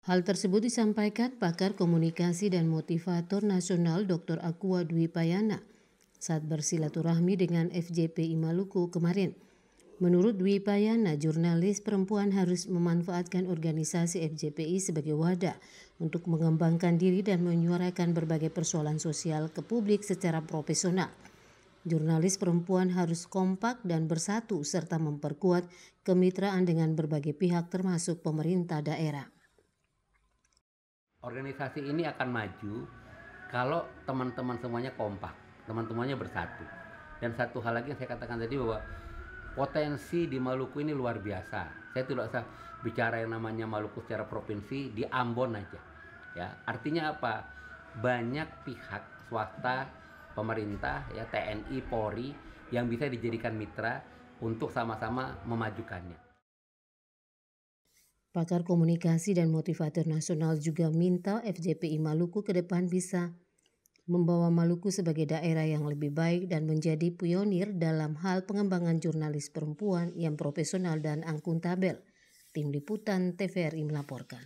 Hal tersebut disampaikan pakar komunikasi dan motivator nasional Dr. Aqua Dwi Payana saat bersilaturahmi dengan FJPI Maluku kemarin. Menurut Dwi Payana, jurnalis perempuan harus memanfaatkan organisasi FJPI sebagai wadah untuk mengembangkan diri dan menyuarakan berbagai persoalan sosial ke publik secara profesional. Jurnalis perempuan harus kompak dan bersatu serta memperkuat kemitraan dengan berbagai pihak termasuk pemerintah daerah. Organisasi ini akan maju kalau teman-teman semuanya kompak, teman-temannya bersatu. Dan satu hal lagi yang saya katakan tadi bahwa potensi di Maluku ini luar biasa. Saya tidak usah bicara yang namanya Maluku secara provinsi, di Ambon aja. Ya, artinya apa? Banyak pihak swasta, pemerintah, ya TNI, Polri yang bisa dijadikan mitra untuk sama-sama memajukannya. Pakar komunikasi dan motivator nasional juga minta FJPI Maluku ke depan bisa membawa Maluku sebagai daerah yang lebih baik dan menjadi pionir dalam hal pengembangan jurnalis perempuan yang profesional dan akuntabel. Tim Liputan TVRI melaporkan.